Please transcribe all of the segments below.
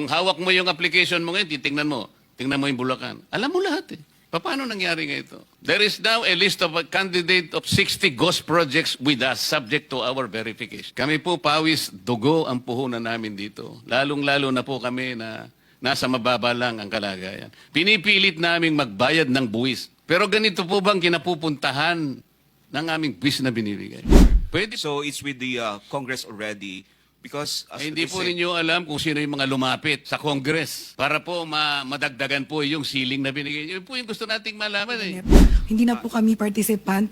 Kung hawak mo yung application mo ngayon, titingnan mo. Tingnan mo yung Bulacan. Alam mo lahat eh. Paano nangyari nga ito? There is now a list of a candidate of 60 ghost projects with us subject to our verification. Kami po, pawis, dugo ang puhunan namin dito. Lalong-lalo na po kami na nasa mababa lang ang kalagayan. Pinipilit naming magbayad ng buwis. Pero ganito po bang kinapupuntahan ng aming buwis na binibigay? Pwede. So it's with the Congress already because as Hindi they po say- ninyo alam kung sino yung mga lumapit sa Congress para po madagdagan po yung ceiling na binigay nyo. Yun po yung gusto nating malaman eh. Hindi na po kami participant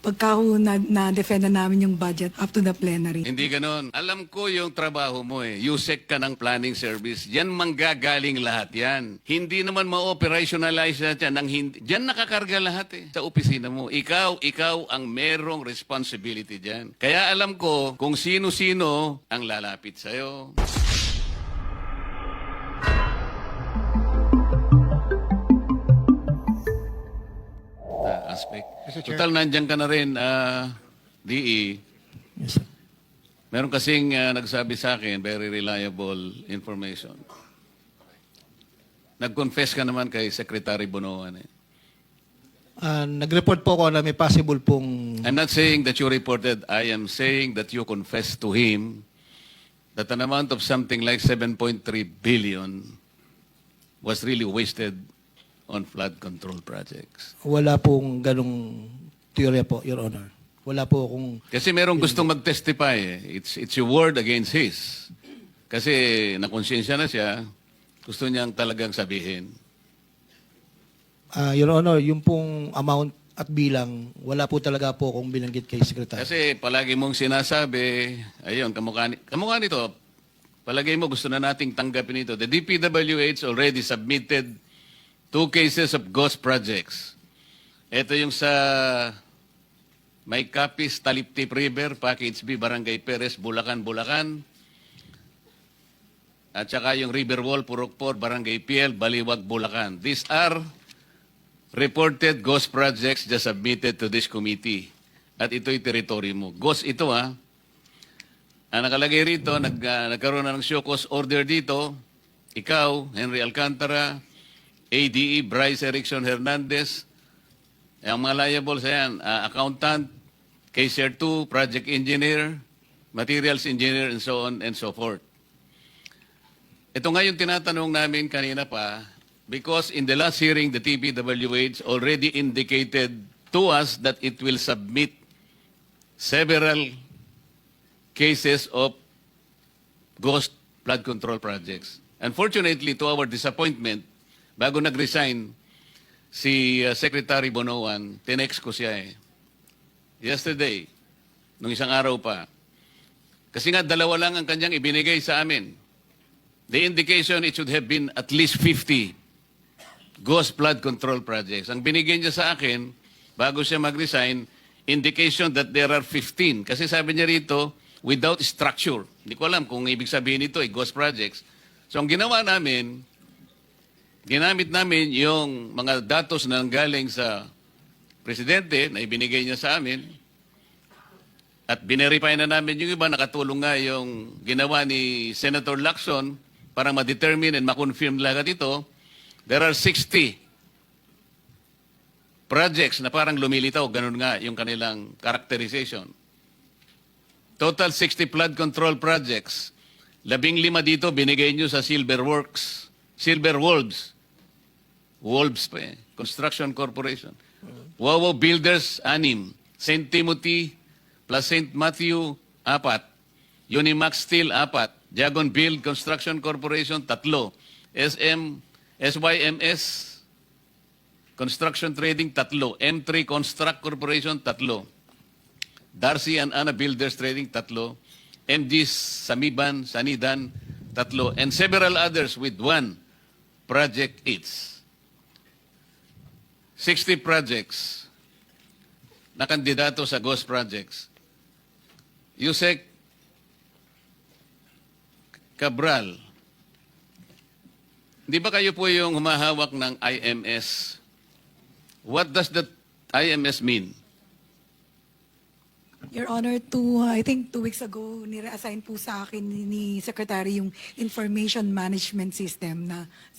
pagka ho na-defend na namin yung budget up to the plenary. Hindi ganon. Alam ko yung trabaho mo eh. USEC ka ng planning service. Yan manggagaling lahat yan. Hindi naman ma-operationalize natin yan. Diyan nakakarga lahat eh. Sa opisina mo. Ikaw ang merong responsibility dyan. Kaya alam ko kung sino-sino ang lalapit sa'yo. Aspect. Mr. Chair. Total, nandiyan ka na rin, DE. Yes, sir. Meron kasing nagsabi sa akin, very reliable information. Nag-confess ka naman kay Secretary Bonoan. Eh. Nag-report po ako na may possible pong... I'm not saying that you reported. I am saying that you confessed to him that an amount of something like 7.3 billion was really wasted on flood control projects. Wala pong ganong teorya po, Your Honor. Wala po akong... Kasi merong gustong mag-testify. Eh. It's your word against his. Kasi nakonsensya na siya, gusto niyang talagang sabihin. Your Honor, yung pong amount at bilang, wala po talaga po akong binanggit kay Secretary. Kasi palagi mong sinasabi, ayun, kamukha nito, palagi mo gusto na nating tanggapin ito. The DPWH already submitted 2 cases of ghost projects. Ito yung sa May Capis, Taliptip River, Package B, Barangay Perez, Bulacan. At saka yung Riverwall, Purokpor, Barangay PL, Baliwag, Bulacan. These are reported ghost projects just submitted to this committee. At ito'y territory mo. Ghost ito ha. Ang nakalagay rito, nagkaroon na ng show cause order dito. Ikaw, Henry Alcantara, ADE, Bryce Erickson Hernandez, ang mga liable sa yan, accountant, Caser 2, project engineer, materials engineer, and so on and so forth. Ito nga yung tinatanong namin kanina pa, because in the last hearing, the TPWH already indicated to us that it will submit several cases of ghost flood control projects. Unfortunately, to our disappointment, bago nag-resign si Secretary Bonoan, tinext ko siya eh. Yesterday, nung isang araw pa. Kasi nga, 2 lang ang kanyang ibinigay sa amin. The indication, it should have been at least 50 ghost flood control projects. Ang binigay niya sa akin, bago siya mag-resign, indication that there are 15. Kasi sabi niya rito, without structure. Hindi ko alam kung ibig sabihin ito ay ghost projects. So ang ginawa namin, ginamit namin yung mga datos na galing sa presidente na ibinigay niya sa amin at binerify na namin yung iba. Nakatulong nga yung ginawa ni Senator Lacson para ma-determine and ma-confirm lahat ito. There are 60 projects na parang lumilitaw. Ganun nga yung kanilang characterization. Total 60 flood control projects. 15 dito binigay nyo sa Silver Wolves. Wolves pa eh. Construction Corporation. Wawo Builders, 6. St. Timothy plus St. Matthew, 4. Unimax Steel, 4. Jagon Build Construction Corporation, 3. SYMS Construction Trading, 3. M3 Construct Corporation, 3. Darcy and Anna Builders Trading, 3. MG Sanidan, 3. And several others with 1 project each. 60 projects na kandidato sa ghost projects. Yusek Cabral, di ba kayo po yung humahawak ng IMS? What does that IMS mean? Your Honor, I think 2 weeks ago, nire-assign po sa akin ni Secretary yung Information Management System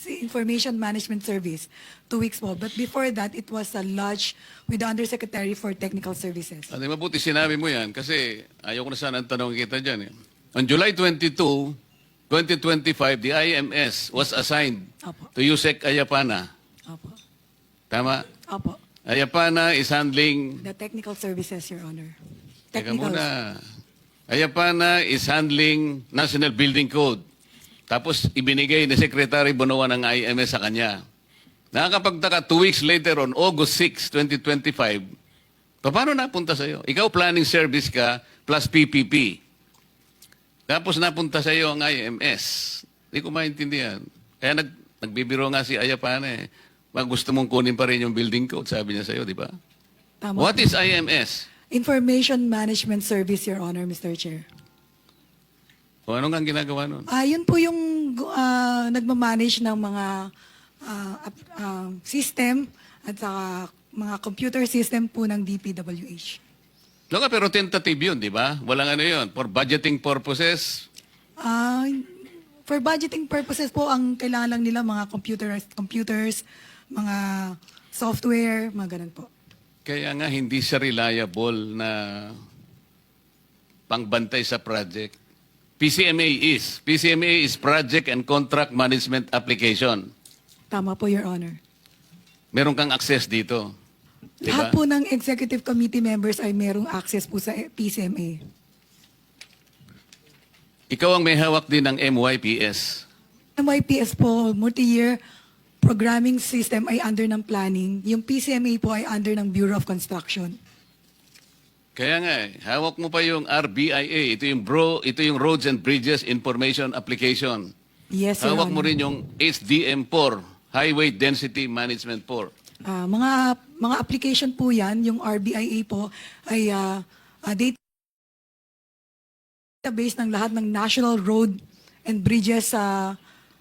Information Management Service. 2 weeks po. But before that, it was lodged with the Undersecretary for Technical Services. Ano, mabuti sinabi mo yan kasi ayaw ko na sana ang tanong kita dyan. Eh. On July 22, 2025, the IMS was assigned Apo. to Yusek Ayapana. Opo. Tama? Opo. Ayapana is handling... The Technical Services, Your Honor. Teka muna. Ayapana is handling National Building Code. Tapos ibinigay ni Secretary Bonoan ng IMS sa kanya. Nakakapagtaka 2 weeks later on August 6, 2025, paano napunta sa'yo? Ikaw planning service ka plus PPP. Tapos napunta sa'yo ang IMS. Hindi ko maintindihan. Kaya nagbibiro nga si Ayapana eh. Pag gusto mong kunin pa rin yung building code, sabi niya sa'yo, di ba? Tama What po. is IMS? Information Management Service, Your Honor, Mr. Chair. O ano nga ang ginagawa nun? Yun po yung nagmamanage ng mga system at saka mga computer system po ng DPWH. Loka, pero tentative yun, di ba? Walang ano yun. For budgeting purposes, For budgeting purposes po, ang kailangan lang nila mga computers, mga software, mga ganun po. kaya nga hindi siya reliable na pangbantay sa project. PCMA is Project and Contract Management Application. Tama po, Your Honor. Meron kang access dito. Di ba? Lahat po ng executive committee members ay merong access po sa PCMA. Ikaw ang may hawak din ng MYPS. MYPS po, multi-year programming system ay under ng planning. Yung PCMA po ay under ng Bureau of Construction. Kaya nga, hawak mo pa yung RBIA. Ito yung Roads and Bridges Information Application. Yes, Your Hawak mo Honor. rin yung HDM4, Highway Density Management 4. Mga application po yan, yung RBIA po ay database ng lahat ng national road and bridges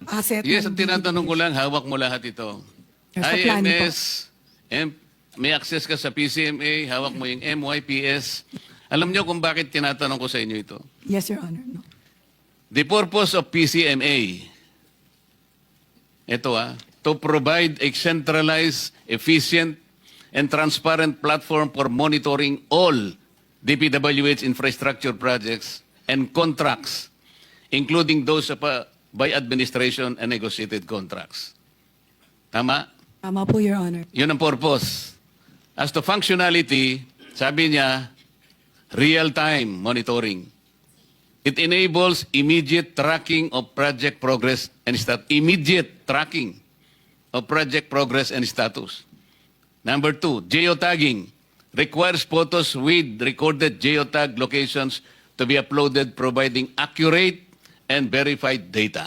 asset. Yes, ng ang tinatanong ko DPWH. lang, hawak mo lahat ito. Yes, sa planning po. IMS, may access ka sa PCMA, hawak mo yung MYPS. Alam niyo kung bakit tinatanong ko sa inyo ito? Yes, Your Honor. No. The purpose of PCMA, ito to provide a centralized, efficient, and transparent platform for monitoring all DPWH infrastructure projects and contracts, including those by administration and negotiated contracts. Tama? Tama po, Your Honor. Yun ang purpose. As to functionality, sabi niya, real-time monitoring. It enables immediate tracking of project progress and immediate tracking of project progress and status. Number 2, geotagging requires photos with recorded geotag locations to be uploaded, providing accurate and verified data.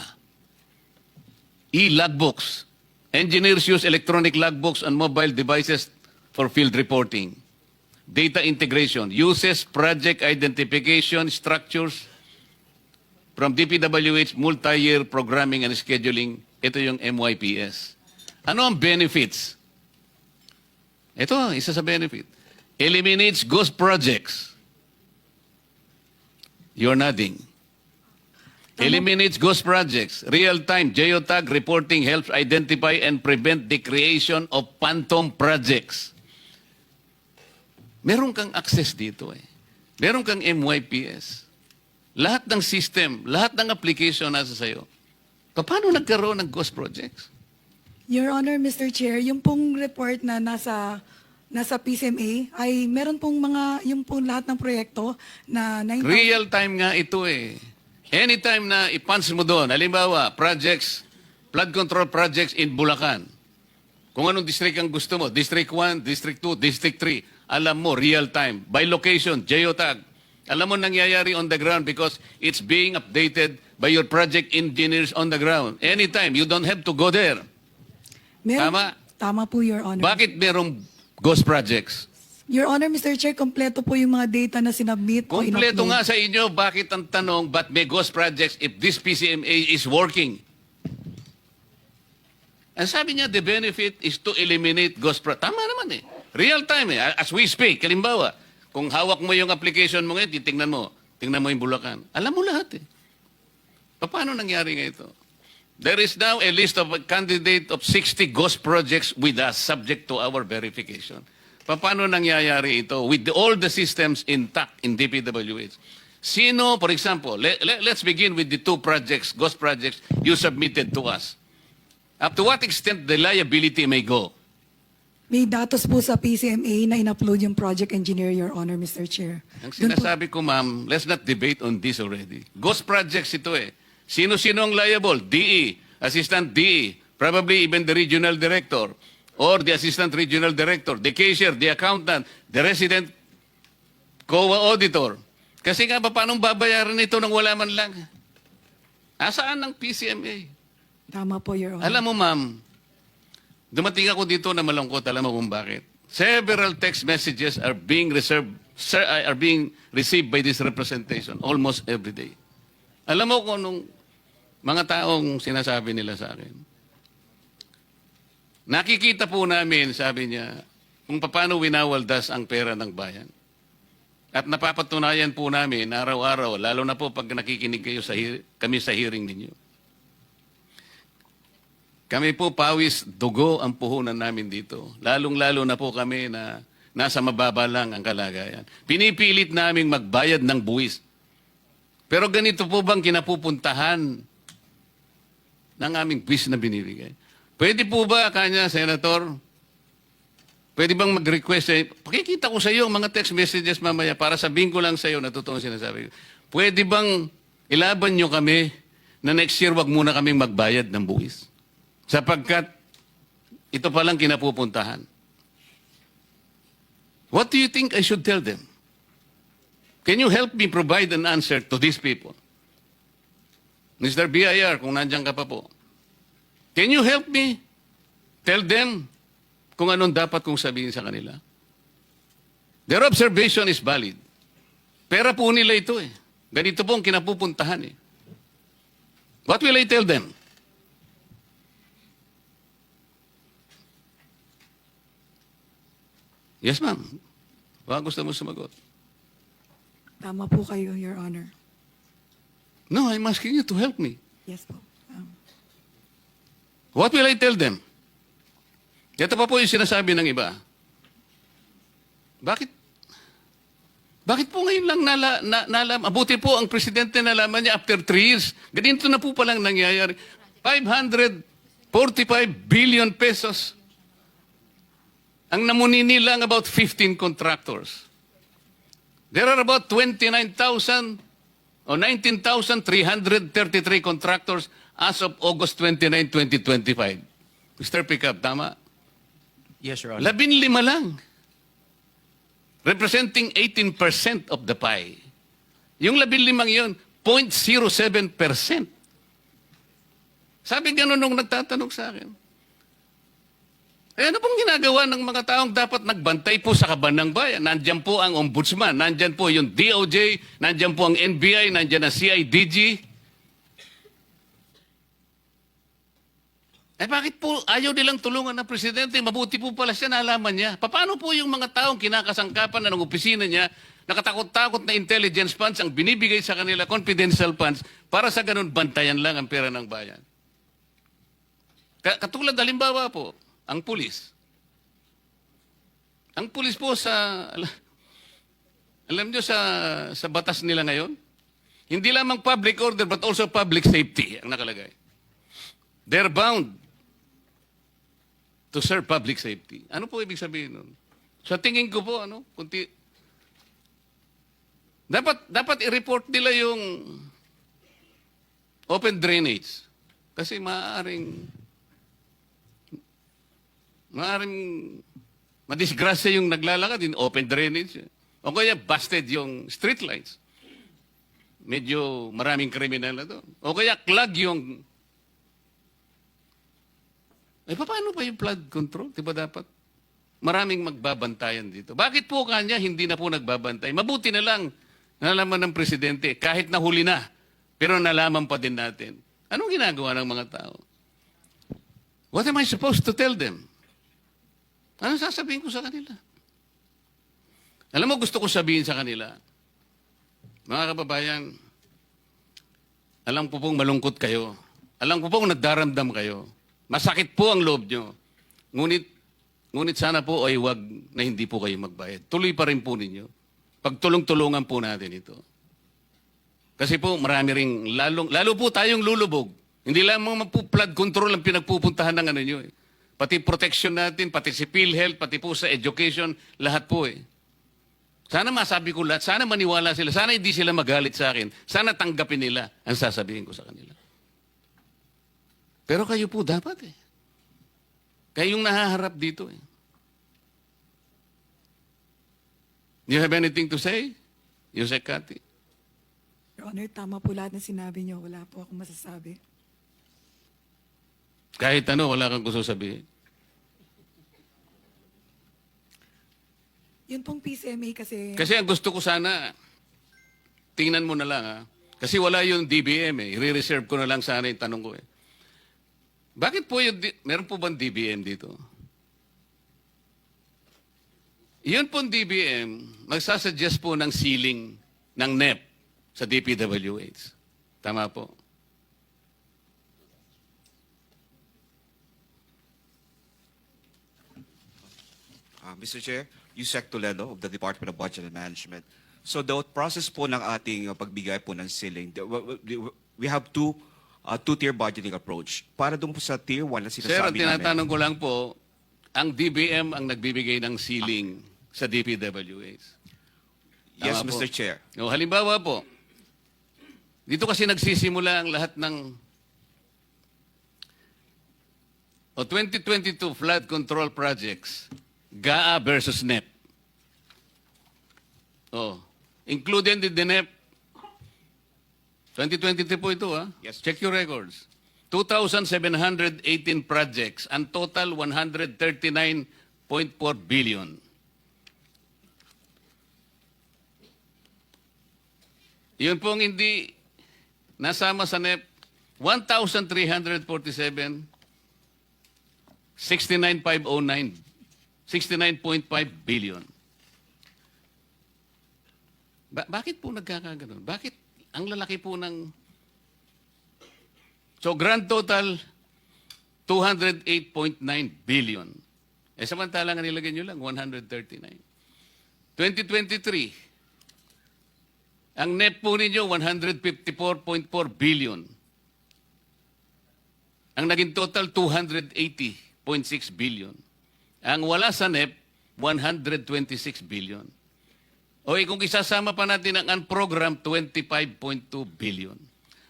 E-logbooks. Engineers use electronic logbooks on mobile devices for field reporting. Data integration uses project identification structures from DPWH multi-year programming and scheduling. Ito yung MYPS. Ano ang benefits? Ito, isa sa benefit. Eliminates ghost projects. You're nodding. Eliminates ghost projects. Real-time geotag reporting helps identify and prevent the creation of phantom projects. Meron kang access dito eh. Meron kang MYPS. Lahat ng system, lahat ng application nasa sayo. Paano nagkaroon ng ghost projects? Your Honor, Mr. Chair, yung pong report na nasa PCMA ay meron pong yung pong lahat ng proyekto na 9,000. Real time nga ito eh. Anytime na i-punch mo doon, halimbawa, projects, flood control projects in Bulacan. Kung anong district ang gusto mo, District 1, District 2, District 3, alam mo, real time. By location, geotag. Alam mo nangyayari on the ground because it's being updated by your project engineers on the ground. Anytime, you don't have to go there. Tama? Tama po, Your Honor. Bakit merong ghost projects? Your Honor, Mr. Chair, kompleto po yung mga data na sinubmit o Kompleto in-upload. nga sa inyo, bakit ang tanong, ba't may ghost projects if this PCMA is working? Ang sabi niya, the benefit is to eliminate ghost projects. Tama naman eh. Real time eh. As we speak, halimbawa, Kung hawak mo yung application mo ngayon, titingnan mo. Tingnan mo yung Bulacan. Alam mo lahat eh. Paano nangyari nga ito? There is now a list of a candidate of 60 ghost projects with us subject to our verification. Paano nangyayari ito with all the systems intact in DPWH? Sino, for example, let's begin with the two projects, ghost projects you submitted to us. Up to what extent the liability may go? May datos po sa PCMA na in-upload yung project engineer, Your Honor, Mr. Chair. Ang Dun po- sinasabi ko, ma'am, let's not debate on this already. Ghost projects ito eh. Sino-sino ang liable? DE, Assistant DE, probably even the regional director or the Assistant Regional Director, the cashier, the accountant, the resident COA auditor. Kasi nga, paano babayaran ito nang wala man lang? Asaan ang PCMA? Tama po, Your Honor. Alam mo, ma'am, dumating ako dito na malungkot. Alam mo kung bakit? Several text messages are being received by this representation almost every day. Alam mo kung anong mga taong sinasabi nila sa akin? Nakikita po namin, sabi niya, kung paano winawaldas ang pera ng bayan. At napapatunayan po namin araw-araw, lalo na po pag nakikinig kayo kami sa hearing ninyo. Kami po, pawis, dugo ang puhunan namin dito. Lalong-lalo na po kami na nasa mababa lang ang kalagayan. Pinipilit naming magbayad ng buwis. Pero ganito po bang kinapupuntahan ng aming buwis na binibigay? Pwede po ba, kanya, Senator, pwede bang mag-request pakikita ko sa iyo ang mga text messages mamaya para sabihin ko lang sa iyo na totoong sinasabi ko. Pwede bang ilaban nyo kami na next year wag muna kaming magbayad ng buwis? Sapagkat ito palang kinapupuntahan. What do you think I should tell them? Can you help me provide an answer to these people? Mr. BIR, kung nandiyan ka pa po. Can you help me tell them kung anong dapat kong sabihin sa kanila? Their observation is valid. Pera po nila ito eh. Ganito po ang kinapupuntahan eh. What will I tell them? Yes, ma'am. Baka gusto mo sumagot. Tama po kayo, Your Honor. No, I'm asking you to help me. Yes po. What will I tell them? Ito pa po yung sinasabi ng iba. Bakit po ngayon lang nalaman? Abuti po ang presidente nalaman niya after 3 years. Ganito na po palang nangyayari. 545 billion pesos. Ang namunini lang about 15 contractors. There are about 29,000 o 19,333 contractors as of August 29, 2025. Mr. Pickup, tama? Yes, Your Honor. 15 lang. Representing 18% of the pie. Yung 15 yun, 0.07%. Sabi gano'n nung nagtatanong sa akin. Eh ano pong ginagawa ng mga taong dapat nagbantay po sa kaban ng bayan? Nandyan po ang ombudsman, nandyan po yung DOJ, nandyan po ang NBI, nandyan ang CIDG. Eh bakit po ayaw nilang tulungan ng presidente? Mabuti po pala siya, nalaman niya. Paano po yung mga taong kinakasangkapan na ng opisina niya, nakatakot-takot na intelligence funds ang binibigay sa kanila, confidential funds, para sa ganun bantayan lang ang pera ng bayan? Katulad halimbawa po, ang pulis. Ang pulis po alam nyo sa batas nila ngayon, hindi lamang public order but also public safety ang nakalagay. They're bound to serve public safety. Ano po ibig sabihin nun? Sa tingin ko po, dapat i-report nila yung open drainage. Kasi maaaring madisgrasya yung naglalakad in open drainage. O kaya busted yung street lights. Medyo maraming kriminal na doon. O kaya clog yung... paano pa yung flood control? Diba dapat? Maraming magbabantayan dito. Bakit po kanya hindi na po nagbabantay? Mabuti na lang nalaman ng presidente kahit nahuli na. Pero nalaman pa din natin. Anong ginagawa ng mga tao? What am I supposed to tell them? Ano sasabihin ko sa kanila? Alam mo, gusto ko sabihin sa kanila, mga kababayan, alam ko pong malungkot kayo. Alam ko pong nagdaramdam kayo. Masakit po ang loob nyo. Ngunit sana po ay wag na hindi po kayo magbayad. Tuloy pa rin po ninyo. Pagtulong-tulungan po natin ito. Kasi po marami ring, lalo po tayong lulubog. Hindi lang mga flood control ang pinagpupuntahan ng ano nyo eh. Pati protection natin, pati si PhilHealth, pati po sa education, lahat po eh. Sana masabi ko lahat, sana maniwala sila, sana hindi sila magalit sa akin, sana tanggapin nila ang sasabihin ko sa kanila. Pero kayo po dapat eh. Kayong nahaharap dito eh. Do you have anything to say? Yusek Kati? Your Honor, tama po lahat na sinabi niyo. Wala po akong masasabi. Kahit ano, wala kang gusto sabihin. Yun pong PCMA kasi... Kasi ang gusto ko sana, tingnan mo na lang ha. Kasi wala yung DBM eh. I-reserve ko na lang sana yung tanong ko eh. Bakit po yung, meron po bang DBM dito? Yun pong DBM, magsasuggest po ng ceiling ng NEP sa DPWH. Tama po. Mr. Chair, Yusek Toledo of the Department of Budget and Management. So the process po ng ating pagbigay po ng ceiling, we have two-tier budgeting approach. Para doon po sa tier 1 na Sir, ang sinasabi namin. tinatanong ko lang po, ang DBM ang nagbibigay ng ceiling sa DPWH. Yes, Tama po. Mr. Chair. O, halimbawa po, dito kasi nagsisimula ang lahat ng 2022 flood control projects, GAA versus NEP. Included in the NEP, 2023 po ito Yes. Check your records. 2,718 projects, and total 139.4 billion. Yun pong hindi nasama sa NEP, 1,347, 69,509, 69.5 billion. Bakit po nagkakaganon? Bakit ang lalaki po ng... So grand total, 208.9 billion. Eh samantalang ang nilagay nyo lang, 139. 2023, ang net po ninyo, 154.4 billion. Ang naging total, 280.6 billion. Ang wala sa NEP, 126 billion. O kung isasama pa natin ang unprogram, 25.2 billion.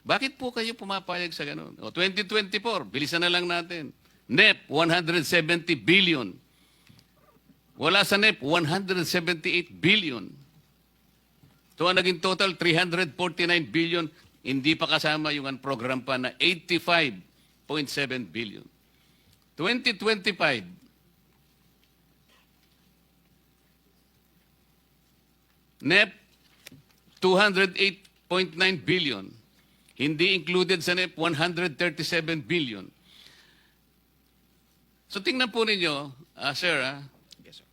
Bakit po kayo pumapayag sa ganun? O 2024, bilisan na lang natin. NEP, 170 billion. Wala sa NEP, 178 billion. So ang naging total, 349 billion. Hindi pa kasama yung unprogram pa na 85.7 billion. 2025, NEP, 208.9 billion. Hindi included sa NEP, 137 billion. So tingnan po ninyo, sir, Yes, sir.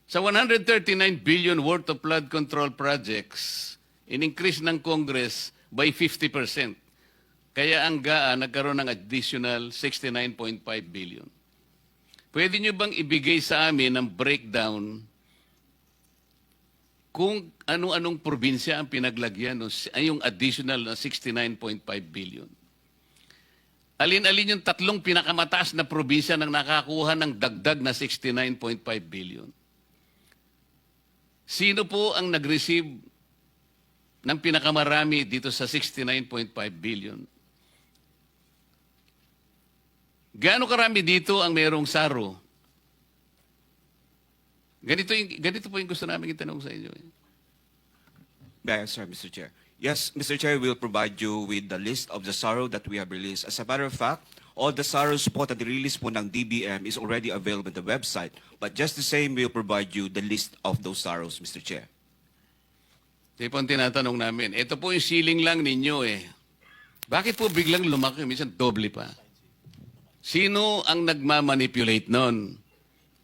sa 139 billion worth of flood control projects, in-increase ng Congress by 50%. Kaya ang GAA nagkaroon ng additional 69.5 billion. Pwede nyo bang ibigay sa amin ng breakdown kung ano-anong probinsya ang pinaglagyan yung additional na 69.5 billion? Alin-alin yung tatlong pinakamataas na probinsya nang nakakuha ng dagdag na 69.5 billion? Sino po ang nag-receive ng pinakamarami dito sa 69.5 billion? Gaano karami dito ang mayroong SARO? Ganito po yung gusto namin itanong sa inyo. May I answer, Mr. Chair? Yes, Mr. Chair, we'll provide you with the list of the SARO that we have released. As a matter of fact, all the SAROs po that release po ng DBM is already available on the website. But just the same, we'll provide you the list of those SAROs, Mr. Chair. Ito po ang tinatanong namin. Ito po yung ceiling lang ninyo eh. Bakit po biglang lumaki? Minsan doble pa. Sino ang nagmamanipulate nun?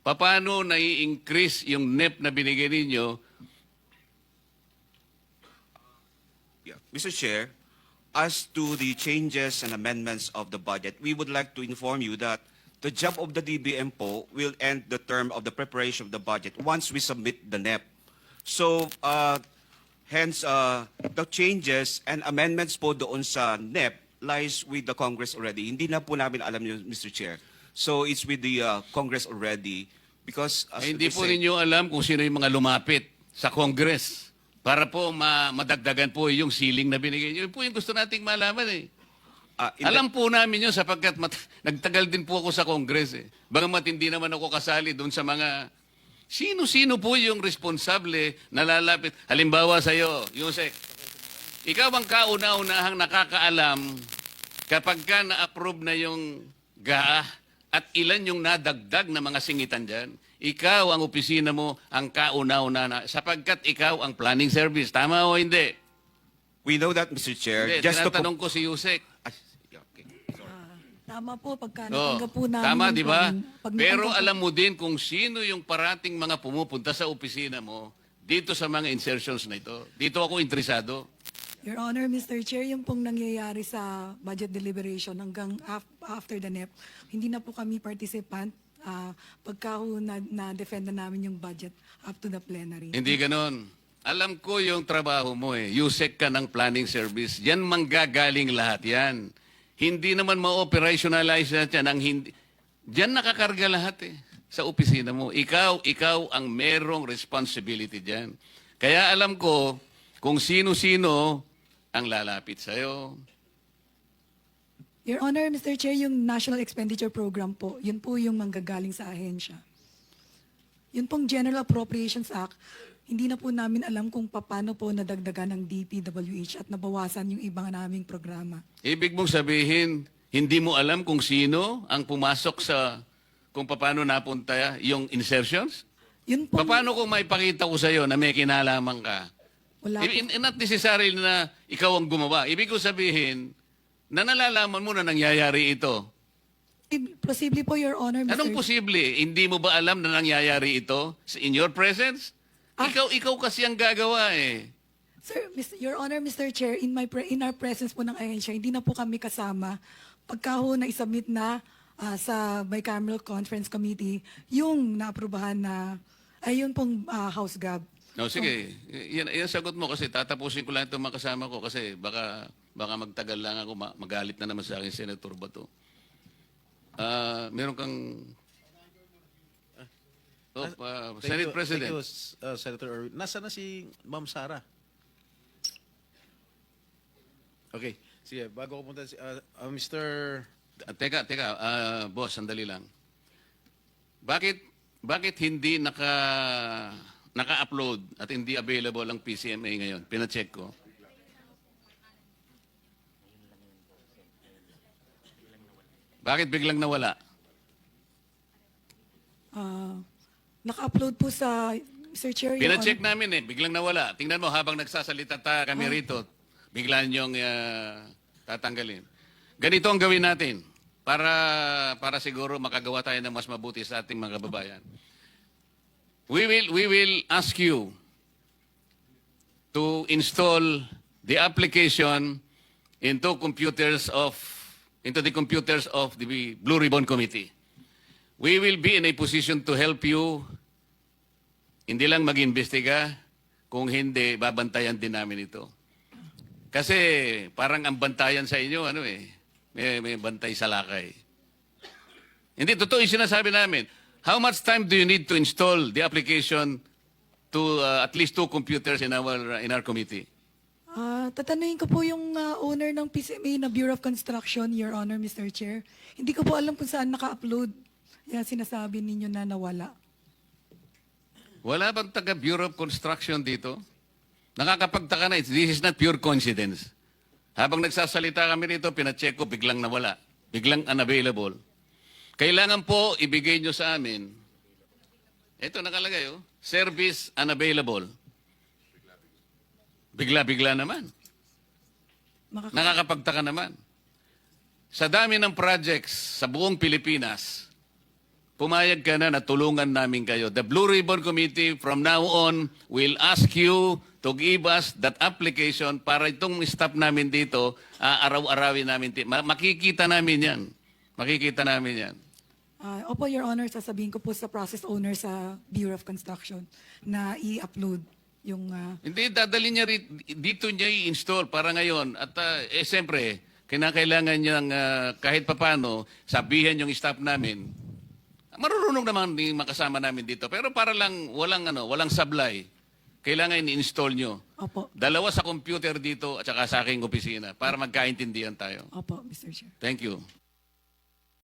paano nai-increase yung NEP na binigay ninyo? Yeah. Mr. Chair, as to the changes and amendments of the budget, we would like to inform you that the job of the DBM po will end the term of the preparation of the budget once we submit the NEP. So, hence, the changes and amendments po doon sa NEP lies with the Congress already. Hindi na po namin alam yun, Mr. Chair. So, it's with the Congress already because... as Hindi they po say- ninyo alam kung sino yung mga lumapit sa Congress para po madagdagan po yung ceiling na binigay nyo. Yun po yung gusto nating malaman eh. in the- Alam po namin yun sapagkat nagtagal din po ako sa Congress eh. Bagamat hindi naman ako kasali doon sa mga... Sino-sino po yung responsable na lalapit? Halimbawa sa iyo, Yusek, ikaw ang kauna-unahang nakakaalam kapag ka na-approve na yung GAA at ilan yung nadagdag na mga singitan dyan. Ikaw ang opisina mo ang kauna-una na sapagkat ikaw ang planning service. Tama o hindi? We know that, Mr. Chair. Hindi, Just to... tinatanong ko si Yusek. Ay, yeah, okay. Tama po, pagka Oo. natanggap po namin. Tama, yung di ba? pag Pero natanggap po- alam mo din kung sino yung parating mga pumupunta sa opisina mo dito sa mga insertions na ito. Dito ako interesado. Your Honor, Mr. Chair, yung pong nangyayari sa budget deliberation hanggang after the NEP, hindi na po kami participant pagka ho na-defend na namin yung budget up to the plenary. Hindi ganon. Alam ko yung trabaho mo eh. USEC ka ng planning service. Yan manggagaling lahat yan. Hindi naman ma-operationalize na yan. Diyan nakakarga lahat eh. Sa opisina mo. Ikaw ang merong responsibility dyan. Kaya alam ko kung sino-sino ang lalapit sa'yo. Your Honor, Mr. Chair, yung National Expenditure Program po, yun po yung manggagaling sa ahensya. Yun pong General Appropriations Act, hindi na po namin alam kung paano po nadagdagan ng DPWH at nabawasan yung ibang naming programa. Ibig mong sabihin, hindi mo alam kung sino ang pumasok sa kung paano napunta yung insertions? Yun po, Paano kung maipakita ko sa'yo na may kinalaman ka? wala po. Not necessarily na ikaw ang gumawa. Ibig ko sabihin, na nalalaman mo na nangyayari ito. Posible po, Your Honor, Mr. Anong posible? Hindi mo ba alam na nangyayari ito in your presence? Ikaw kasi ang gagawa eh. Sir, Your Honor, Mr. Chair, in our presence po ng ahensya, hindi na po kami kasama pagka ho na-submit na sa bicameral conference committee yung naaprubahan na ayun pong House Gab. No, sige. Yan sagot mo kasi tatapusin ko lang itong makasama ko kasi baka magtagal lang ako, magalit na naman sa akin Senator Bato. Meron kang... Senate President. Thank you, Senator Erwin. Nasaan na si Ma'am Sara? Okay. Sige, bago ko punta si Mr. Teka, boss, sandali lang. Bakit hindi naka-upload at hindi available ang PCMA ngayon? Pina-check ko. Bakit biglang nawala? Naka-upload po sa, Mr. Chair, Your Pina-check Honor. namin eh, biglang nawala. Tingnan mo, habang nagsasalita kami rito, bigla niyong tatanggalin. Ganito ang gawin natin para siguro makagawa tayo ng mas mabuti sa ating mga kababayan. We will ask you to install the application into the computers of the Blue Ribbon Committee. We will be in a position to help you hindi lang mag-imbestiga, kung hindi, babantayan din namin ito. Kasi parang ang bantayan sa inyo, may bantay sa lakay. Hindi, totoo yung sinasabi namin. How much time do you need to install the application to at least 2 computers in our committee? Tatanungin ko po yung owner ng PCMA na Bureau of Construction, Your Honor, Mr. Chair. Hindi ko po alam kung saan naka-upload. Yan sinasabi ninyo na nawala. Wala bang taga Bureau of Construction dito? Nakakapagtaka na, this is not pure coincidence. Habang nagsasalita kami rito, pina-check ko, biglang nawala. Biglang unavailable. Kailangan po ibigay nyo sa amin, ito nakalagay, service unavailable. Bigla-bigla naman. Nakakapagtaka naman. Sa dami ng projects sa buong Pilipinas, pumayag ka na tulungan namin kayo. The Blue Ribbon Committee from now on will ask you to give us that application para itong staff namin dito, araw-arawin namin. Makikita namin yan. Makikita namin yan. Opo, Your Honor, sasabihin ko po sa process owner sa Bureau of Construction na i-upload yung... Hindi, dadali niya dito niya i-install para ngayon. At siyempre, kinakailangan niyang kahit papano sabihin yung staff namin. Marunong naman din makasama namin dito. Pero para lang walang sablay. Kailangan i-install nyo. Opo. Dalawa sa computer dito at saka sa aking opisina para magkaintindihan tayo. Opo, Mr. Chair. Thank you.